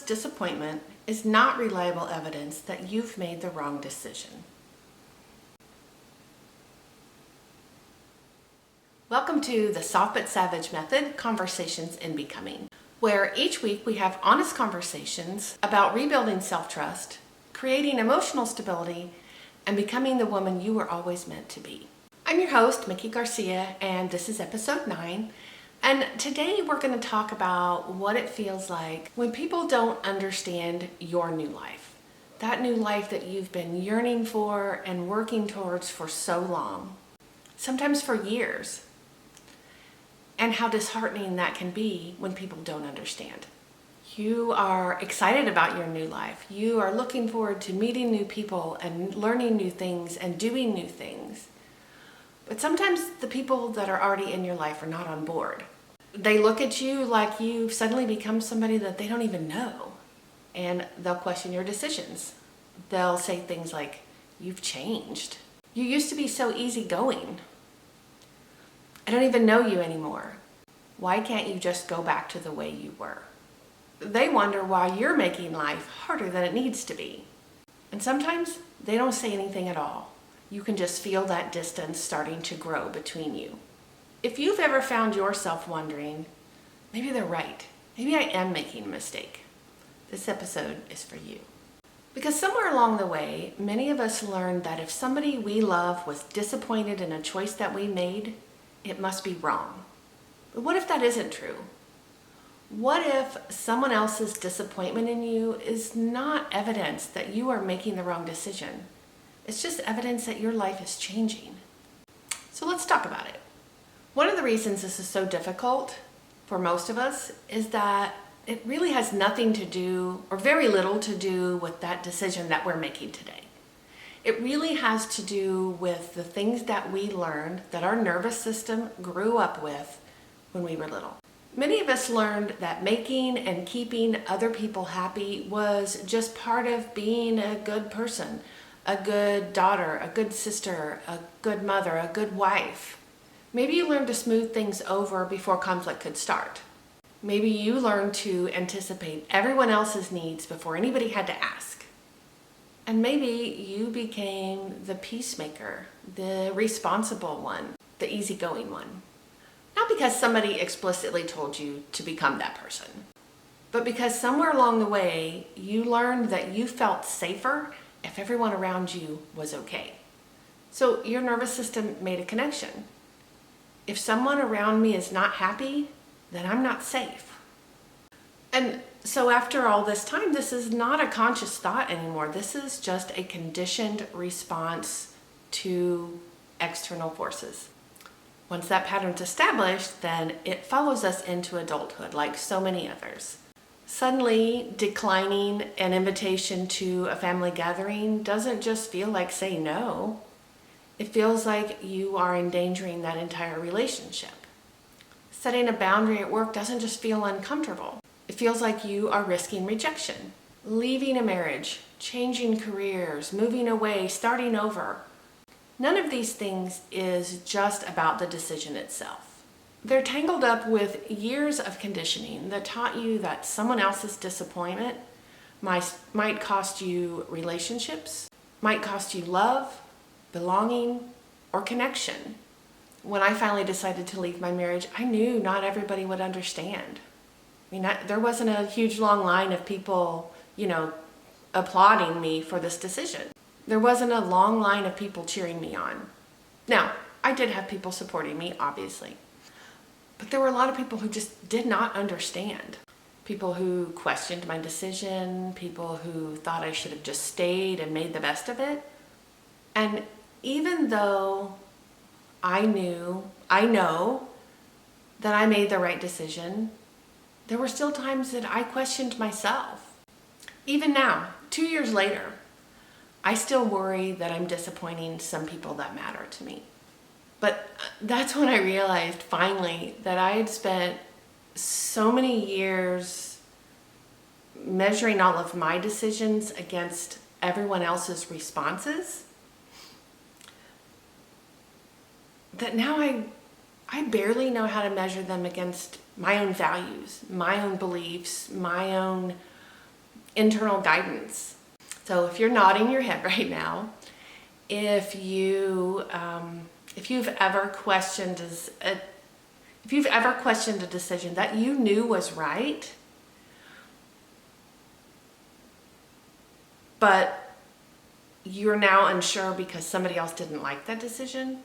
disappointment is not reliable evidence that you've made the wrong decision. Welcome to the Soft but Savage Method, Conversations in Becoming, where each week we have honest conversations about rebuilding self-trust, creating emotional stability, and becoming the woman you were always meant to be. I'm your host, Mickey Garcia, and this is episode 9. And today we're going to talk about what it feels like when people don't understand your new life. That new life that you've been yearning for and working towards for so long, sometimes for years. And how disheartening that can be when people don't understand. You are excited about your new life. You are looking forward to meeting new people and learning new things and doing new things. But sometimes the people that are already in your life are not on board. They look at you like you've suddenly become somebody that they don't even know. And they'll question your decisions. They'll say things like, "You've changed. You used to be so easygoing. I don't even know you anymore. Why can't you just go back to the way you were?" They wonder why you're making life harder than it needs to be. And sometimes they don't say anything at all. You can just feel that distance starting to grow between you. If you've ever found yourself wondering, maybe they're right, maybe I am making a mistake, this episode is for you. Because somewhere along the way, many of us learned that if somebody we love was disappointed in a choice that we made, it must be wrong. But what if that isn't true? What if someone else's disappointment in you is not evidence that you are making the wrong decision? It's just evidence that your life is changing. So let's talk about it. One of the reasons this is so difficult for most of us is that it really has nothing to do, or very little to do, with that decision that we're making today. It really has to do with the things that we learned that our nervous system grew up with when we were little. Many of us learned that making and keeping other people happy was just part of being a good person, a good daughter, a good sister, a good mother, a good wife. Maybe you learned to smooth things over before conflict could start. Maybe you learned to anticipate everyone else's needs before anybody had to ask. And maybe you became the peacemaker, the responsible one, the easygoing one. Not because somebody explicitly told you to become that person, but because somewhere along the way, you learned that you felt safer if everyone around you was okay. So your nervous system made a connection. If someone around me is not happy, then I'm not safe. And so after all this time, this is not a conscious thought anymore. This is just a conditioned response to external forces. Once that pattern's established, then it follows us into adulthood like so many others. Suddenly, declining an invitation to a family gathering doesn't just feel like saying no. It feels like you are endangering that entire relationship. Setting a boundary at work doesn't just feel uncomfortable. It feels like you are risking rejection. Leaving a marriage, changing careers, moving away, starting over. None of these things is just about the decision itself. They're tangled up with years of conditioning that taught you that someone else's disappointment might cost you relationships, might cost you love, belonging, or connection. When I finally decided to leave my marriage, I knew not everybody would understand. There wasn't a huge long line of people, applauding me for this decision. There wasn't a long line of people cheering me on. Now, I did have people supporting me, obviously. But there were a lot of people who just did not understand. People who questioned my decision, people who thought I should have just stayed and made the best of it. And even though I know that I made the right decision, there were still times that I questioned myself. Even now, 2 years later, I still worry that I'm disappointing some people that matter to me. But that's when I realized finally that I had spent so many years measuring all of my decisions against everyone else's responses that now I barely know how to measure them against my own values, my own beliefs, my own internal guidance. So if you're nodding your head right now, if you've ever questioned a decision that you knew was right, but you're now unsure because somebody else didn't like that decision,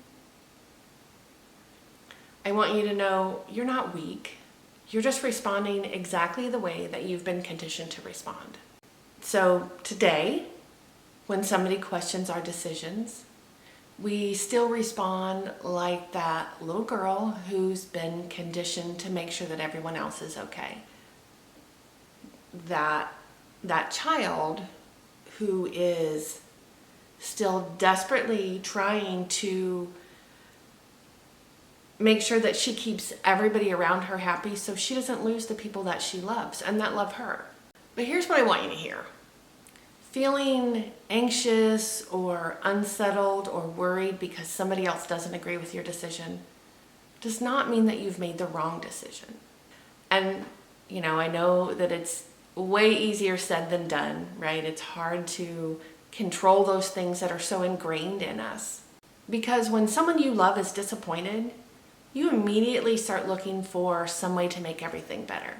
I want you to know you're not weak. You're just responding exactly the way that you've been conditioned to respond. So today, when somebody questions our decisions, we still respond like that little girl who's been conditioned to make sure that everyone else is okay. That child who is still desperately trying to make sure that she keeps everybody around her happy so she doesn't lose the people that she loves and that love her. But here's what I want you to hear. Feeling anxious or unsettled or worried because somebody else doesn't agree with your decision does not mean that you've made the wrong decision. And, I know that it's way easier said than done, right? It's hard to control those things that are so ingrained in us. Because when someone you love is disappointed, you immediately start looking for some way to make everything better.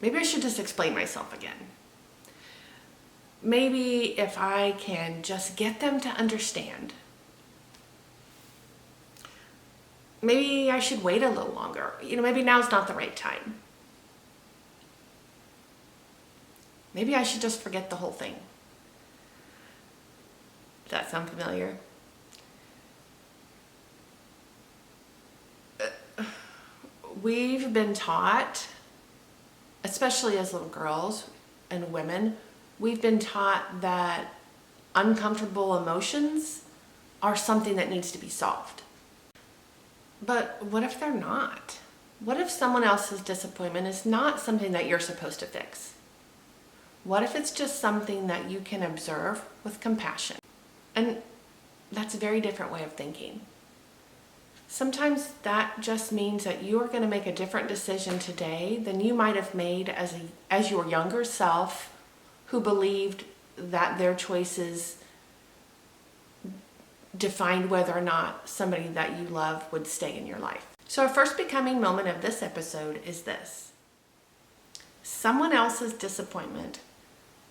Maybe I should just explain myself again. Maybe if I can just get them to understand. Maybe I should wait a little longer. Maybe now's not the right time. Maybe I should just forget the whole thing. Does that sound familiar? We've been taught, especially as little girls and women, we've been taught that uncomfortable emotions are something that needs to be solved. But what if they're not? What if someone else's disappointment is not something that you're supposed to fix? What if it's just something that you can observe with compassion? And that's a very different way of thinking. Sometimes that just means that you are going to make a different decision today than you might have made as your younger self who believed that their choices defined whether or not somebody that you love would stay in your life. So our first becoming moment of this episode is this. Someone else's disappointment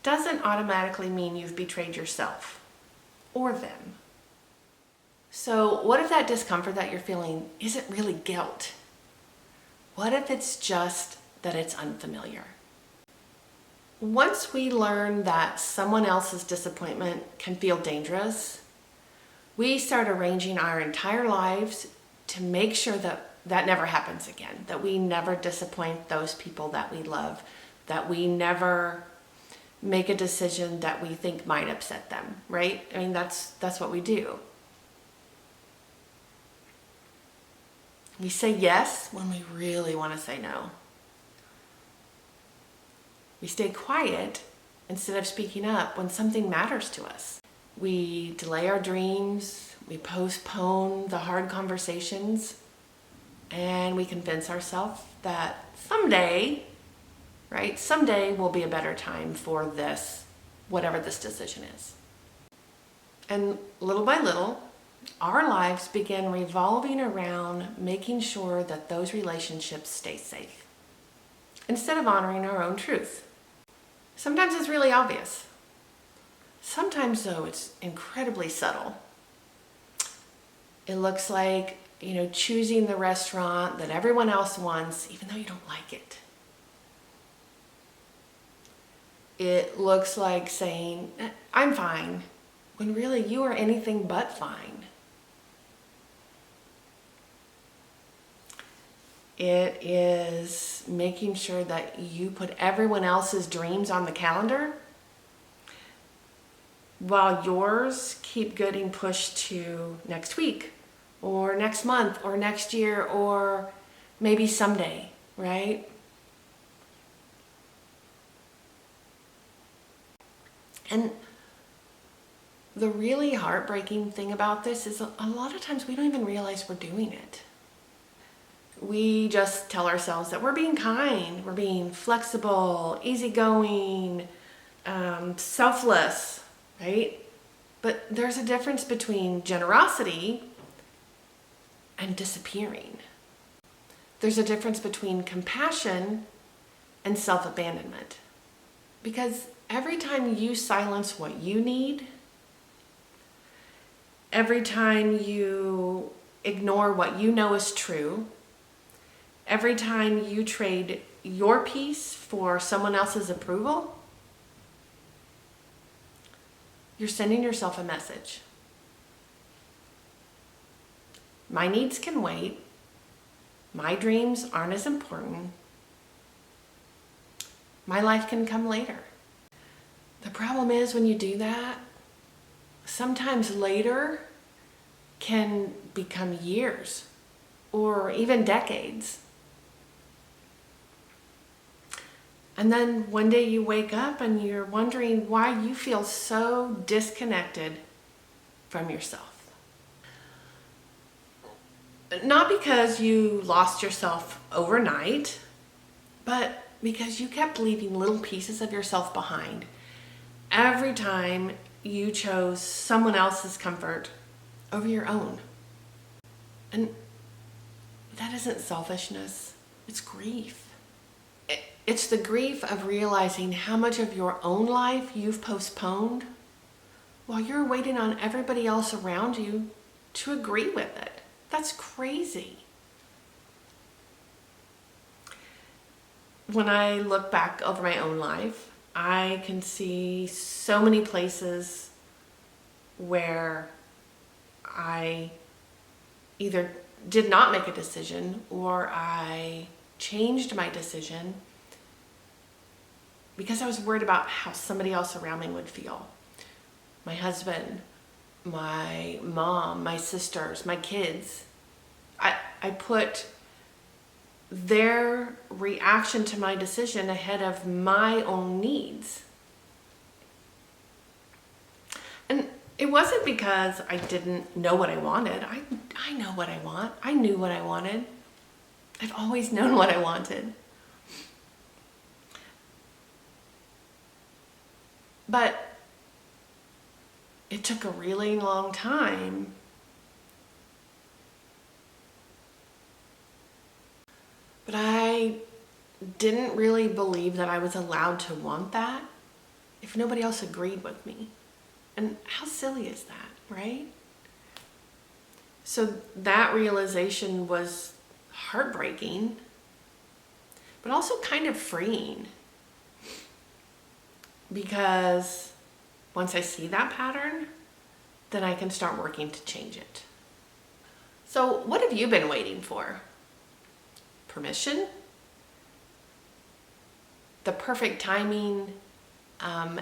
doesn't automatically mean you've betrayed yourself or them. So what if that discomfort that you're feeling isn't really guilt? What if it's just that it's unfamiliar? Once we learn that someone else's disappointment can feel dangerous, we start arranging our entire lives to make sure that that never happens again, that we never disappoint those people that we love, that we never make a decision that we think might upset them, right? I mean, that's what we do. We say yes when we really want to say no. We stay quiet instead of speaking up when something matters to us. We delay our dreams, we postpone the hard conversations, and we convince ourselves that someday will be a better time for this, whatever this decision is. And little by little, our lives begin revolving around making sure that those relationships stay safe, instead of honoring our own truth. Sometimes it's really obvious. Sometimes, though, it's incredibly subtle. It looks like, choosing the restaurant that everyone else wants, even though you don't like it. It looks like saying, I'm fine, when really you are anything but fine. It is making sure that you put everyone else's dreams on the calendar while yours keep getting pushed to next week or next month or next year or maybe someday, right? And the really heartbreaking thing about this is a lot of times we don't even realize we're doing it. We just tell ourselves that we're being kind, we're being flexible, easygoing, selfless, right? But there's a difference between generosity and disappearing. There's a difference between compassion and self-abandonment. Because every time you silence what you need, every time you ignore what you know is true, every time you trade your peace for someone else's approval, you're sending yourself a message. My needs can wait. My dreams aren't as important. My life can come later. The problem is when you do that, sometimes later can become years or even decades. And then one day you wake up and you're wondering why you feel so disconnected from yourself. Not because you lost yourself overnight, but because you kept leaving little pieces of yourself behind every time you chose someone else's comfort over your own. And that isn't selfishness, it's grief. It's the grief of realizing how much of your own life you've postponed while you're waiting on everybody else around you to agree with it. That's crazy. When I look back over my own life, I can see so many places where I either did not make a decision or I changed my decision because I was worried about how somebody else around me would feel. My husband, my mom, my sisters, my kids. I put their reaction to my decision ahead of my own needs. And it wasn't because I didn't know what I wanted. I know what I want. I knew what I wanted. I've always known what I wanted. But it took a really long time but I didn't really believe that I was allowed to want that if nobody else agreed with me. And how silly is that, right? So that realization was heartbreaking, but also kind of freeing. Because once I see that pattern, then I can start working to change it. So what have you been waiting for? Permission? The perfect timing?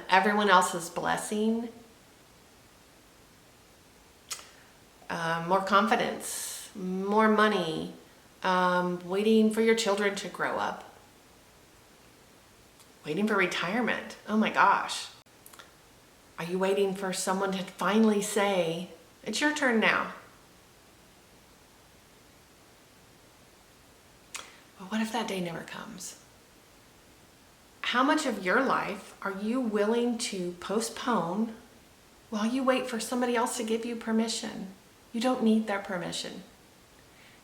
Everyone else's blessing? More confidence? More money? Waiting for your children to grow up? Waiting for retirement? Oh my gosh. Are you waiting for someone to finally say, it's your turn now? But what if that day never comes? How much of your life are you willing to postpone while you wait for somebody else to give you permission? You don't need their permission.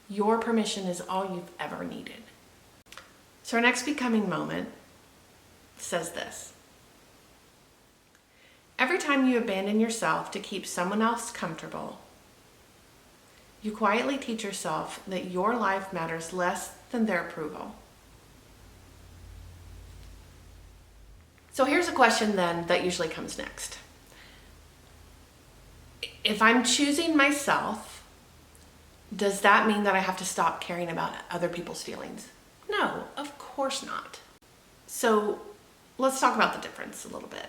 Your permission is all you've ever needed. So our next becoming moment says this. Every time you abandon yourself to keep someone else comfortable, you quietly teach yourself that your life matters less than their approval. So here's a question then that usually comes next. If I'm choosing myself, does that mean that I have to stop caring about other people's feelings? No, of course not. So let's talk about the difference a little bit.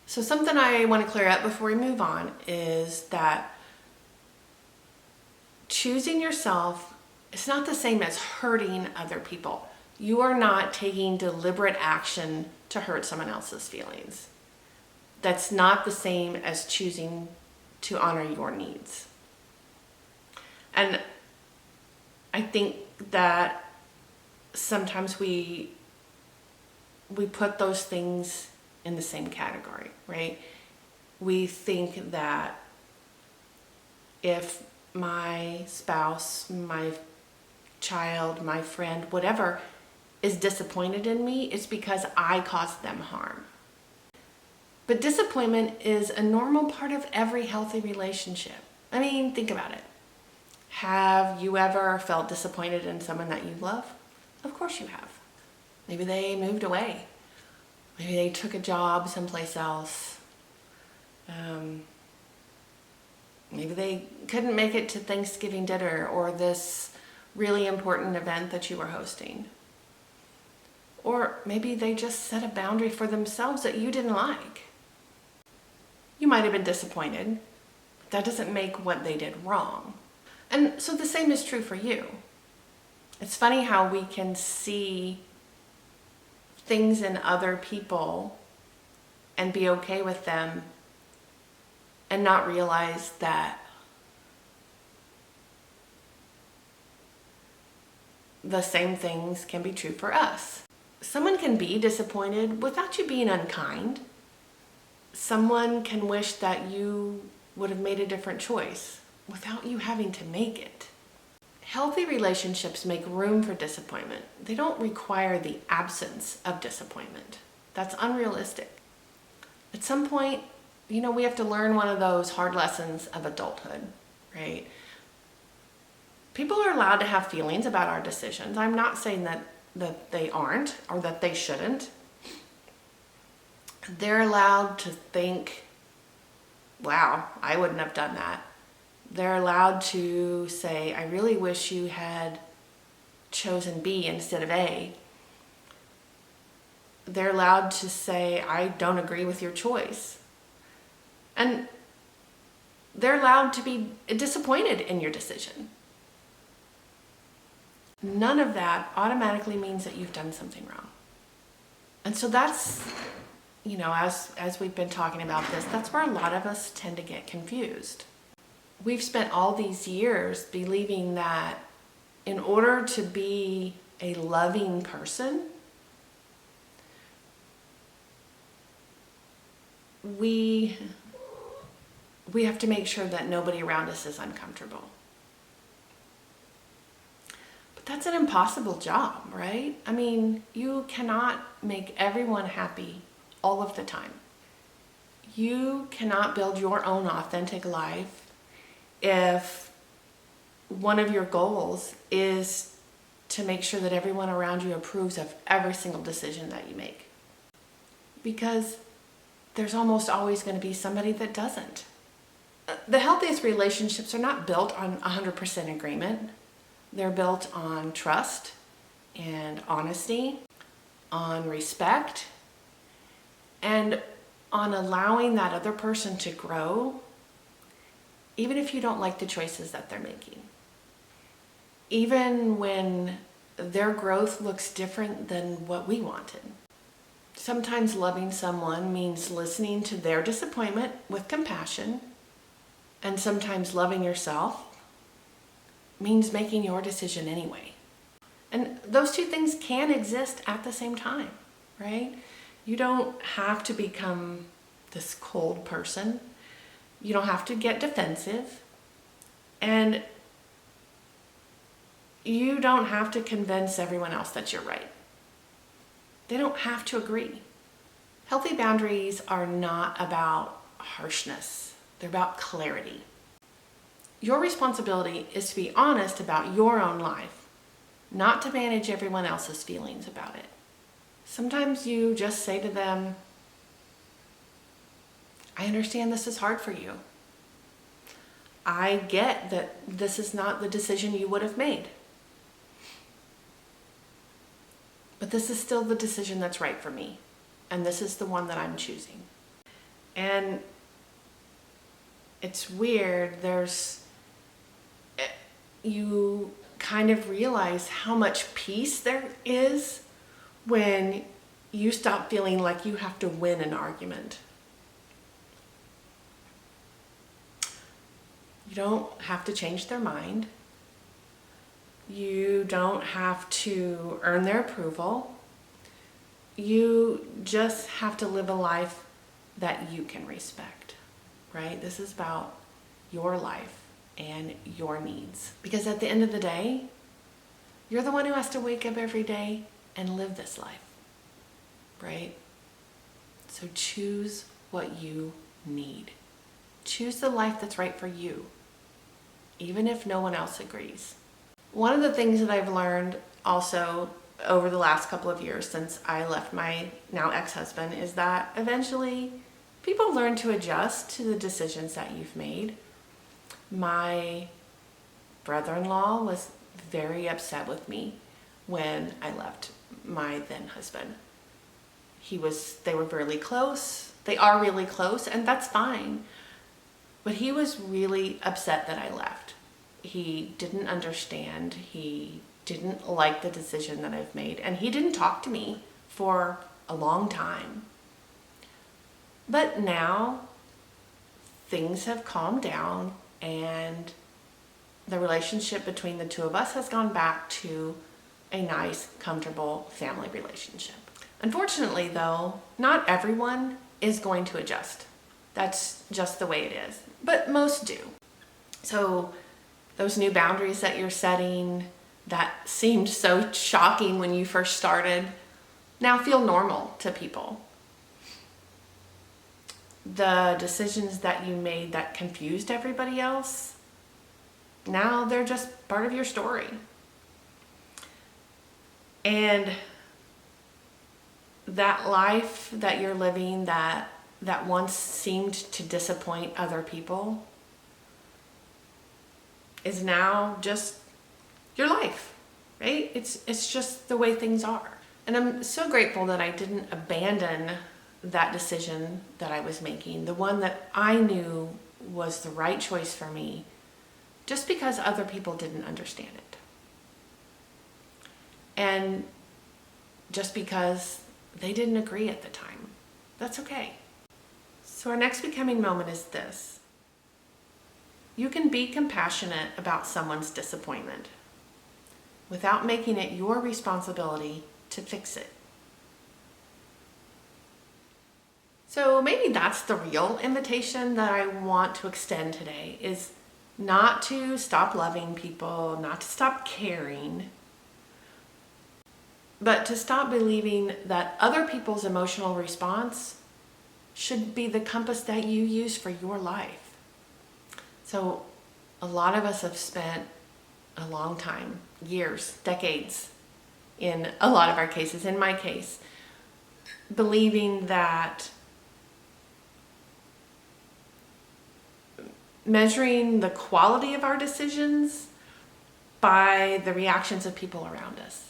So something I want to clear up before we move on is that choosing yourself is not the same as hurting other people. You are not taking deliberate action to hurt someone else's feelings. That's not the same as choosing to honor your needs. And I think that sometimes we we put those things in the same category, right? We think that if my spouse, my child, my friend, whatever, is disappointed in me, it's because I caused them harm. But disappointment is a normal part of every healthy relationship. I mean, think about it. Have you ever felt disappointed in someone that you love? Of course you have. Maybe they moved away. Maybe they took a job someplace else. Maybe they couldn't make it to Thanksgiving dinner or this really important event that you were hosting. Or maybe they just set a boundary for themselves that you didn't like. You might have been disappointed. That doesn't make what they did wrong. And so the same is true for you. It's funny how we can see things in other people and be okay with them and not realize that the same things can be true for us. Someone can be disappointed without you being unkind. Someone can wish that you would have made a different choice without you having to make it. Healthy relationships make room for disappointment. They don't require the absence of disappointment. That's unrealistic. At some point, we have to learn one of those hard lessons of adulthood, right? People are allowed to have feelings about our decisions. I'm not saying that they aren't or that they shouldn't. They're allowed to think, wow, I wouldn't have done that. They're allowed to say, I really wish you had chosen B instead of A. They're allowed to say, I don't agree with your choice. And they're allowed to be disappointed in your decision. None of that automatically means that you've done something wrong. And so that's, as we've been talking about this, that's where a lot of us tend to get confused. We've spent all these years believing that in order to be a loving person, we have to make sure that nobody around us is uncomfortable. But that's an impossible job, right? I mean, you cannot make everyone happy all of the time. You cannot build your own authentic life if one of your goals is to make sure that everyone around you approves of every single decision that you make. Because there's almost always going to be somebody that doesn't. The healthiest relationships are not built on 100% agreement. They're built on trust and honesty, on respect, and on allowing that other person to grow, even if you don't like the choices that they're making. Even when their growth looks different than what we wanted. Sometimes loving someone means listening to their disappointment with compassion, and sometimes loving yourself means making your decision anyway. And those two things can exist at the same time, right? You don't have to become this cold person. You don't have to get defensive. And you don't have to convince everyone else that you're right. They don't have to agree. Healthy boundaries are not about harshness. They're about clarity. Your responsibility is to be honest about your own life, not to manage everyone else's feelings about it. Sometimes you just say to them, I understand this is hard for you. I get that this is not the decision you would have made. But this is still the decision that's right for me. And this is the one that I'm choosing. And it's weird. You kind of realize how much peace there is when you stop feeling like you have to win an argument. You don't have to change their mind. You don't have to earn their approval. You just have to live a life that you can respect, right? This is about your life and your needs. Because at the end of the day, you're the one who has to wake up every day and live this life, right? So choose what you need. Choose the life that's right for you, even if no one else agrees. One of the things that I've learned also over the last couple of years since I left my now ex-husband is that eventually people learn to adjust to the decisions that you've made. My brother-in-law was very upset with me when I left my then husband. They were really close. They are really close, and that's fine. But he was really upset that I left. He didn't understand. He didn't like the decision that I've made, and he didn't talk to me for a long time. But now things have calmed down, and the relationship between the two of us has gone back to a nice, comfortable family relationship. Unfortunately, though, not everyone is going to adjust. That's just the way it is. But most do. So those new boundaries that you're setting that seemed so shocking when you first started now feel normal to people. The decisions that you made that confused everybody else, now they're just part of your story. And that life that you're living that once seemed to disappoint other people is now just your life, right? It's just the way things are. And I'm so grateful that I didn't abandon that decision that I was making, the one that I knew was the right choice for me, just because other people didn't understand it. And just because they didn't agree at the time. That's okay. So our next becoming moment is this. You can be compassionate about someone's disappointment without making it your responsibility to fix it. So maybe that's the real invitation that I want to extend today, is not to stop loving people, not to stop caring, but to stop believing that other people's emotional response should be the compass that you use for your life. So a lot of us have spent a long time, years, decades, in a lot of our cases, in my case, believing that measuring the quality of our decisions by the reactions of people around us.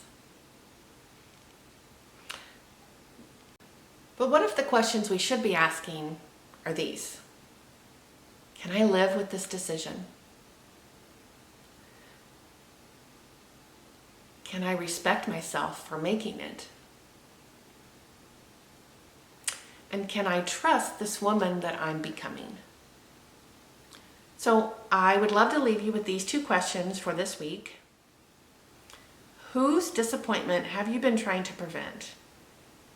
But what if the questions we should be asking are these? Can I live with this decision? Can I respect myself for making it? And can I trust this woman that I'm becoming? So I would love to leave you with these two questions for this week. Whose disappointment have you been trying to prevent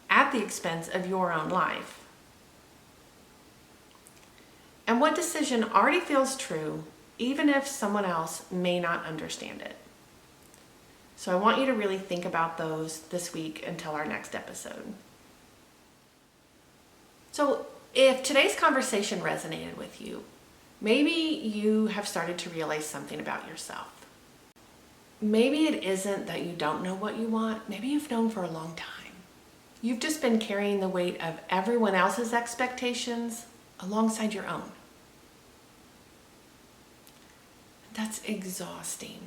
at the expense of your own life? And what decision already feels true, even if someone else may not understand it? So I want you to really think about those this week until our next episode. So if today's conversation resonated with you, maybe you have started to realize something about yourself. Maybe it isn't that you don't know what you want. Maybe you've known for a long time. You've just been carrying the weight of everyone else's expectations alongside your own. That's exhausting.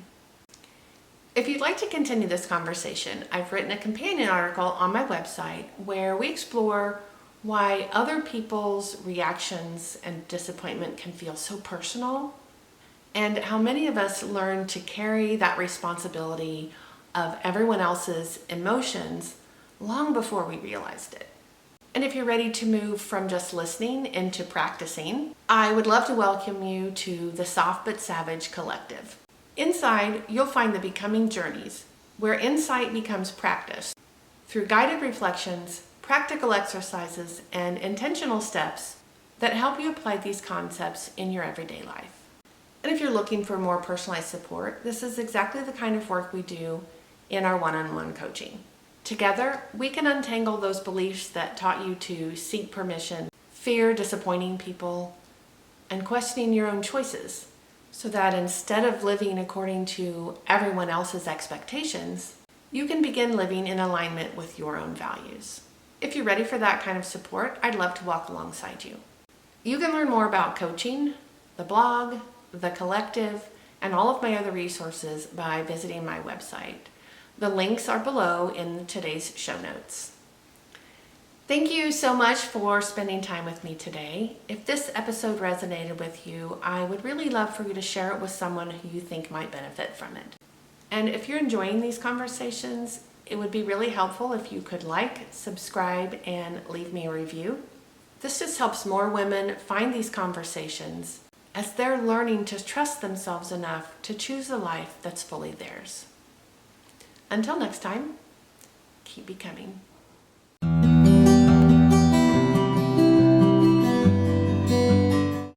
If you'd like to continue this conversation, I've written a companion article on my website where we explore why other people's reactions and disappointment can feel so personal, and how many of us learn to carry that responsibility of everyone else's emotions long before we realized it. And if you're ready to move from just listening into practicing, I would love to welcome you to the Soft But Savage Collective. Inside, you'll find the Becoming Journeys, where insight becomes practice through guided reflections, practical exercises, and intentional steps that help you apply these concepts in your everyday life. And if you're looking for more personalized support, this is exactly the kind of work we do in our one-on-one coaching. Together, we can untangle those beliefs that taught you to seek permission, fear disappointing people, and questioning your own choices, so that instead of living according to everyone else's expectations, you can begin living in alignment with your own values. If you're ready for that kind of support, I'd love to walk alongside you. You can learn more about coaching, the blog, the collective, and all of my other resources by visiting my website. The links are below in today's show notes. Thank you so much for spending time with me today. If this episode resonated with you, I would really love for you to share it with someone who you think might benefit from it. And if you're enjoying these conversations, it would be really helpful if you could like, subscribe, and leave me a review. This just helps more women find these conversations as they're learning to trust themselves enough to choose a life that's fully theirs. Until next time, keep becoming.